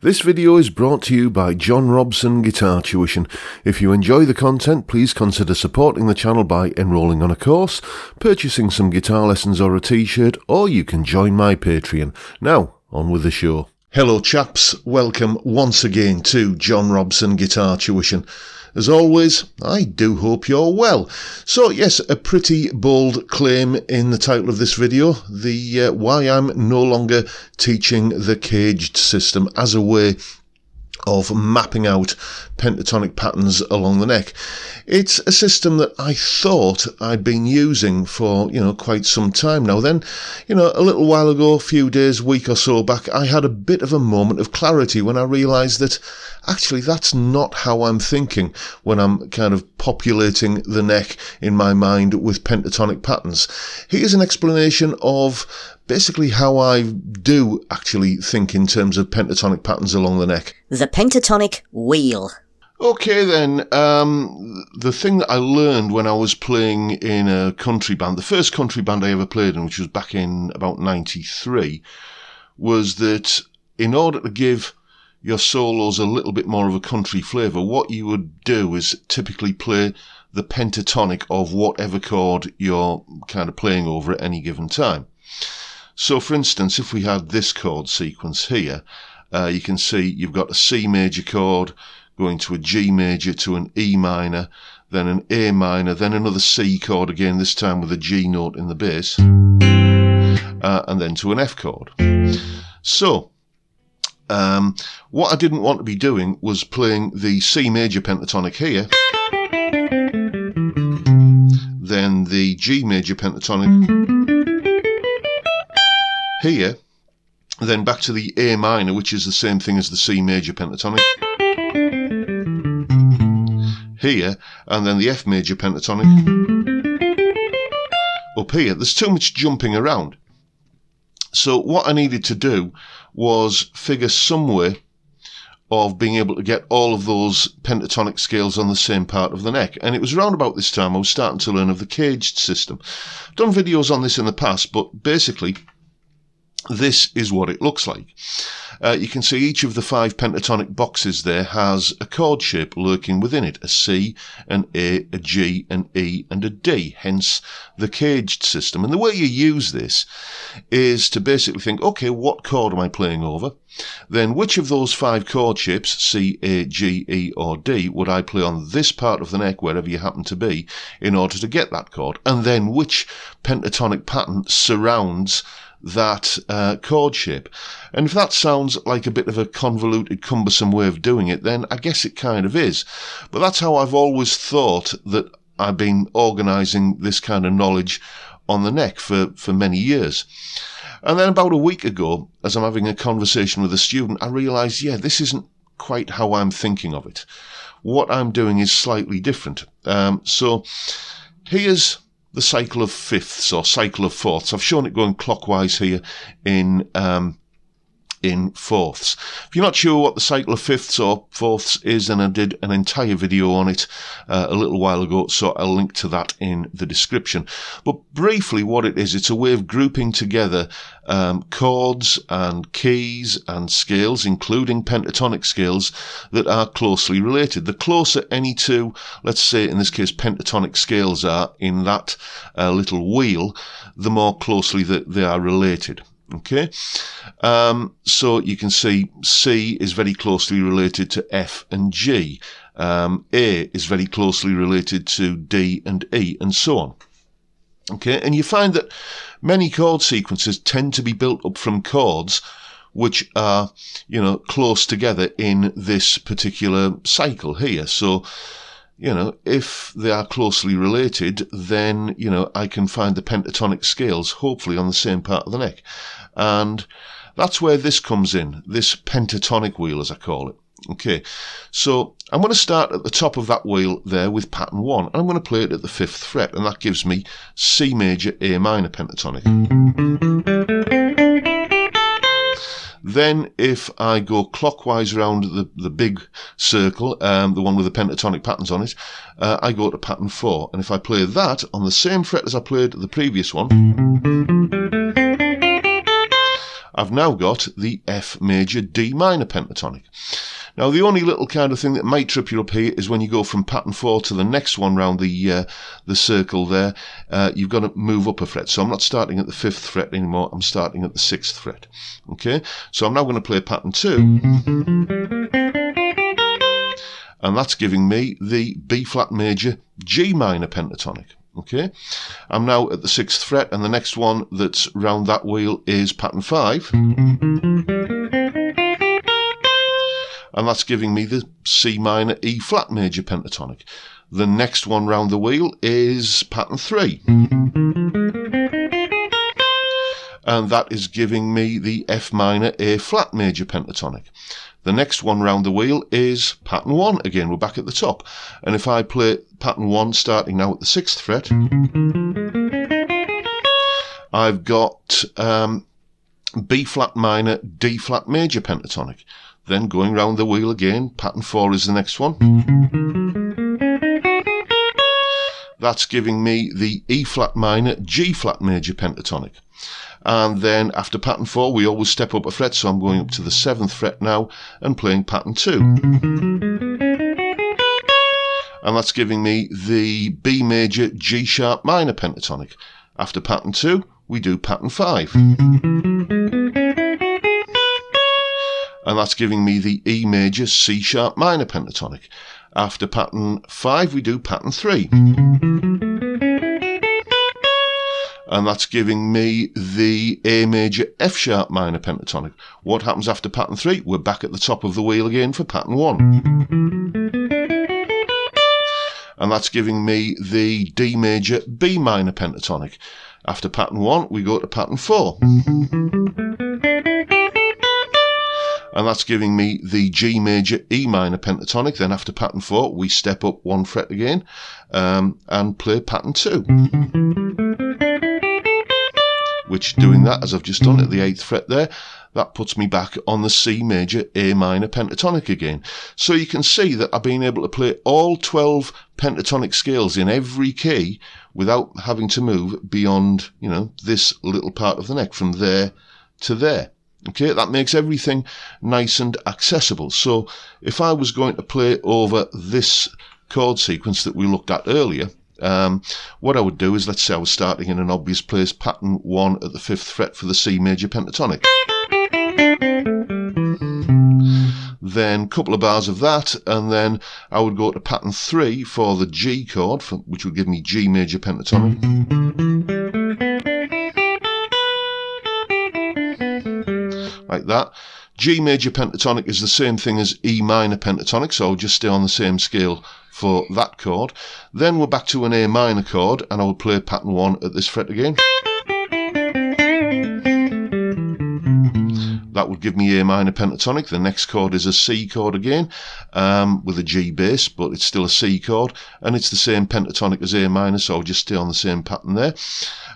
This video is brought to you by John Robson Guitar Tuition. If you enjoy the content, please consider supporting the channel by enrolling on a course, purchasing some guitar lessons or a t-shirt, or you can join my Patreon. Now, on with the show. Hello chaps, welcome once again to John Robson Guitar Tuition. As always, I do hope you're well. So yes, a pretty bold claim in the title of this video, the why I'm no longer teaching the CAGED system as a way of mapping out pentatonic patterns along the neck. It's a system that I thought I'd been using for, quite some time now. Then, a little while ago, a few days, week or so back, I had a bit of a moment of clarity when I realised that actually that's not how I'm thinking when I'm kind of populating the neck in my mind with pentatonic patterns. Here's an explanation of basically how I do actually think in terms of pentatonic patterns along the neck. The pentatonic wheel. Okay then, the thing that I learned when I was playing in a country band, the first country band I ever played in, which was back in about 93, was that in order to give your solos a little bit more of a country flavour, what you would do is typically play the pentatonic of whatever chord you're kind of playing over at any given time. So for instance, if we had this chord sequence here, you can see you've got a C major chord going to a G major to an E minor, then an A minor, then another C chord again, this time with a G note in the bass, and then to an F chord. So what I didn't want to be doing was playing the C major pentatonic here, then the G major pentatonic here, then back to the A minor, which is the same thing as the C major pentatonic here, and then the F major pentatonic up here. There's too much jumping around. So what I needed to do was figure some way of being able to get all of those pentatonic scales on the same part of the neck. And it was around about this time I was starting to learn of the CAGED system. I've done videos on this in the past, but basically this is what it looks like. You can see each of the 5 pentatonic boxes there has a chord shape lurking within it. A C, an A, a G, an E and a D, hence the CAGED system. And the way you use this is to basically think, okay, what chord am I playing over? Then which of those 5 chord shapes, C, A, G, E or D, would I play on this part of the neck, wherever you happen to be, in order to get that chord? And then which pentatonic pattern surrounds that chord shape? And if that sounds like a bit of a convoluted, cumbersome way of doing it, then I guess it kind of is. But that's how I've always thought that I've been organising this kind of knowledge on the neck for many years. And then about a week ago, as I'm having a conversation with a student, I realised, yeah, this isn't quite how I'm thinking of it. What I'm doing is slightly different. So here's the cycle of fifths or cycle of fourths. I've shown it going clockwise here in fourths. If you're not sure what the cycle of fifths or fourths is, then I did an entire video on it a little while ago, so I'll link to that in the description. But briefly what it is, it's a way of grouping together chords and keys and scales, including pentatonic scales, that are closely related. The closer any two, let's say in this case pentatonic scales, are in that little wheel, the more closely that they are related. Okay, so you can see C is very closely related to F and G, A is very closely related to D and E, and so on. Okay, and you find that many chord sequences tend to be built up from chords which are, close together in this particular cycle here. So, if they are closely related, then, I can find the pentatonic scales, hopefully on the same part of the neck. And that's where this comes in, this pentatonic wheel, as I call it. Okay, so I'm going to start at the top of that wheel there with pattern 1, and I'm going to play it at the 5th fret, and that gives me C major, A minor pentatonic. Then if I go clockwise around the big circle, the one with the pentatonic patterns on it, I go to pattern 4. And if I play that on the same fret as I played the previous one, I've now got the F major D minor pentatonic. Now, the only little kind of thing that might trip you up here is when you go from pattern 4 to the next one round the circle there, you've got to move up a fret. So I'm not starting at the 5th fret anymore, I'm starting at the 6th fret. Okay, so I'm now going to play pattern 2. And that's giving me the B flat major G minor pentatonic. Okay, I'm now at the 6th fret, and the next one that's round that wheel is pattern 5. And that's giving me the C minor E flat major pentatonic. The next one round the wheel is pattern 3. And that is giving me the F minor A flat major pentatonic. The next one round the wheel is pattern 1. Again, we're back at the top. And if I play pattern 1 starting now at the 6th fret, I've got B flat minor D flat major pentatonic. Then going round the wheel again, pattern 4 is the next one. That's giving me the E flat minor G flat major pentatonic. And then after pattern 4 we always step up a fret, so I'm going up to the 7th fret now and playing pattern 2. And that's giving me the B major G sharp minor pentatonic. After pattern 2 we do pattern 5. And that's giving me the E major C sharp minor pentatonic. After pattern 5 we do pattern 3. And that's giving me the A major F sharp minor pentatonic. What happens after pattern 3? We're back at the top of the wheel again for pattern 1. And that's giving me the D major B minor pentatonic. After pattern 1 we go to pattern 4. And that's giving me the G major E minor pentatonic. Then after pattern 4 we step up 1 fret again and play pattern 2. Which, doing that as I've just done at the 8th fret there, that puts me back on the C major A minor pentatonic again. So you can see that I've been able to play all 12 pentatonic scales in every key without having to move beyond, you know, this little part of the neck from there to there. Okay, that makes everything nice and accessible. So if I was going to play over this chord sequence that we looked at earlier, what I would do is, let's say I was starting in an obvious place, pattern 1 at the 5th fret for the C major pentatonic. Then a couple of bars of that, and then I would go to pattern 3 for the G chord, which would give me G major pentatonic. Like that. G major pentatonic is the same thing as E minor pentatonic, so I'll just stay on the same scale for that chord. Then we're back to an A minor chord, and I will play pattern 1 at this fret again. That would give me A minor pentatonic. The next chord is a C chord again, with a G bass, but it's still a C chord, and it's the same pentatonic as A minor, so I'll just stay on the same pattern there.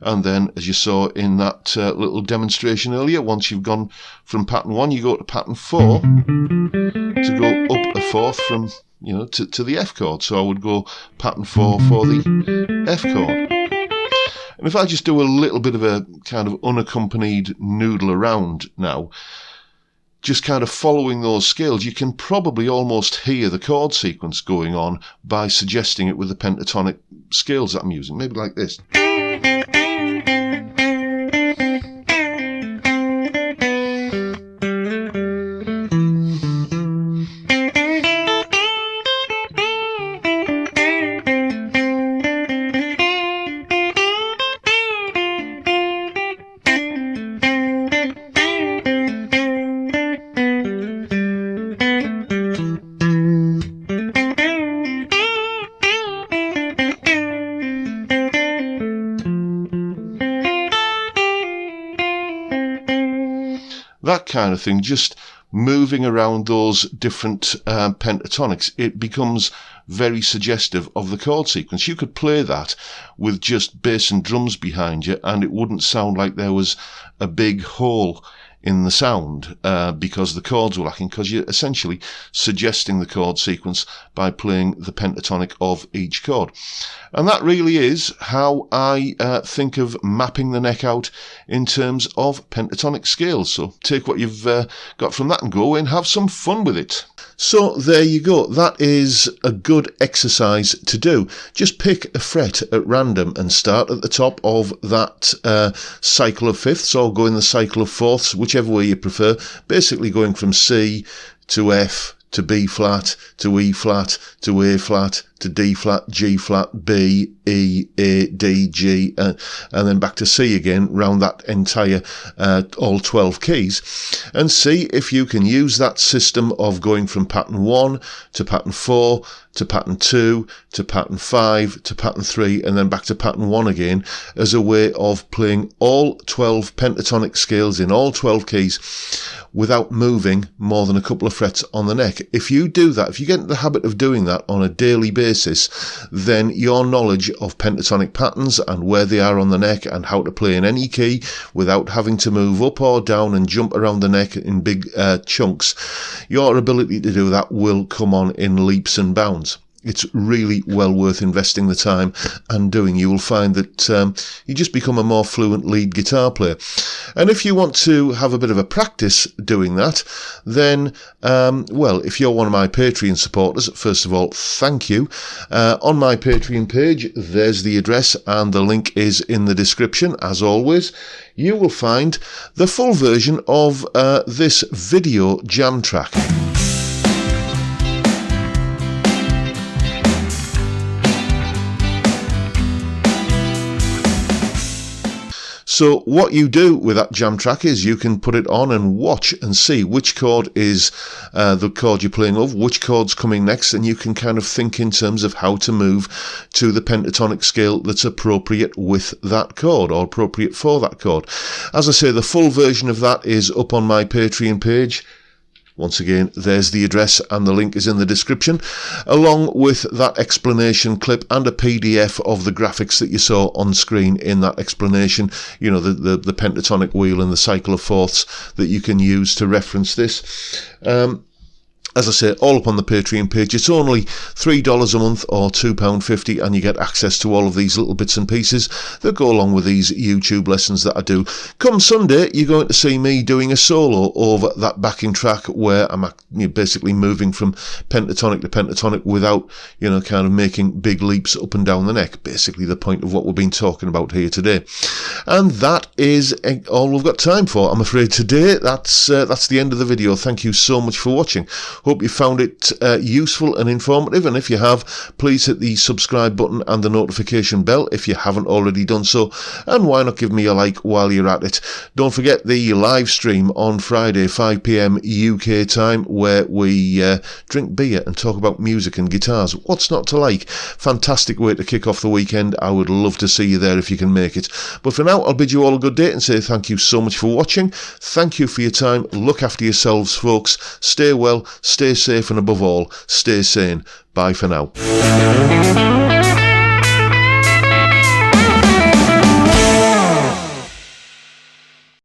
And then, as you saw in that little demonstration earlier, once you've gone from pattern 1, you go to pattern 4 to go up a fourth from, you know, to the F chord. So I would go pattern 4 for the F chord. And if I just do a little bit of a kind of unaccompanied noodle around now, just kind of following those scales, you can probably almost hear the chord sequence going on by suggesting it with the pentatonic scales that I'm using. Maybe like this. That kind of thing, just moving around those different pentatonics, it becomes very suggestive of the chord sequence. You could play that with just bass and drums behind you, and it wouldn't sound like there was a big hole in the sound because the chords were lacking, because you're essentially suggesting the chord sequence by playing the pentatonic of each chord. And that really is how I think of mapping the neck out in terms of pentatonic scales. So take what you've got from that and go away and have some fun with it. So there you go. That is a good exercise to do. Just pick a fret at random and start at the top of that cycle of fifths, or go in the cycle of fourths, whichever way you prefer. Basically going from C to F to B flat to E flat to A flat to D flat, G flat, B, E, A, D, G, and then back to C again, round that entire all 12 keys, and see if you can use that system of going from pattern 1 to pattern 4 to pattern 2 to pattern 5 to pattern 3 and then back to pattern 1 again as a way of playing all 12 pentatonic scales in all 12 keys without moving more than a couple of frets on the neck. If you do that, if you get into the habit of doing that on a daily basis, then your knowledge of pentatonic patterns and where they are on the neck and how to play in any key without having to move up or down and jump around the neck in big chunks, your ability to do that will come on in leaps and bounds. It's really well worth investing the time and doing. You will find that you just become a more fluent lead guitar player. And if you want to have a bit of a practice doing that, then, well, if you're one of my Patreon supporters, first of all, thank you. On my Patreon page, there's the address and the link is in the description, as always. You will find the full version of this video jam track. So what you do with that jam track is you can put it on and watch and see which chord is the chord you're playing of, which chord's coming next, and you can kind of think in terms of how to move to the pentatonic scale that's appropriate with that chord or appropriate for that chord. As I say, the full version of that is up on my Patreon page. Once again, there's the address and the link is in the description, along with that explanation clip and a PDF of the graphics that you saw on screen in that explanation, you know, the pentatonic wheel and the cycle of fourths that you can use to reference this. As I say, all up on the Patreon page. It's only $3 a month or £2.50 and you get access to all of these little bits and pieces that go along with these YouTube lessons that I do. Come Sunday, you're going to see me doing a solo over that backing track where I'm basically moving from pentatonic to pentatonic without, you know, kind of making big leaps up and down the neck. Basically the point of what we've been talking about here today. And that is all we've got time for, I'm afraid, today. That's the end of the video. Thank you so much for watching. Hope you found it useful and informative, and if you have, please hit the subscribe button and the notification bell if you haven't already done so, and why not give me a like while you're at it. Don't forget the live stream on Friday 5 PM UK time where we drink beer and talk about music and guitars. What's not to like? Fantastic way to kick off the weekend. I would love to see you there if you can make it. But for now, I'll bid you all a good day and say thank you so much for watching. Thank you for your time. Look after yourselves, folks. Stay well, stay safe, and above all, stay sane. Bye for now.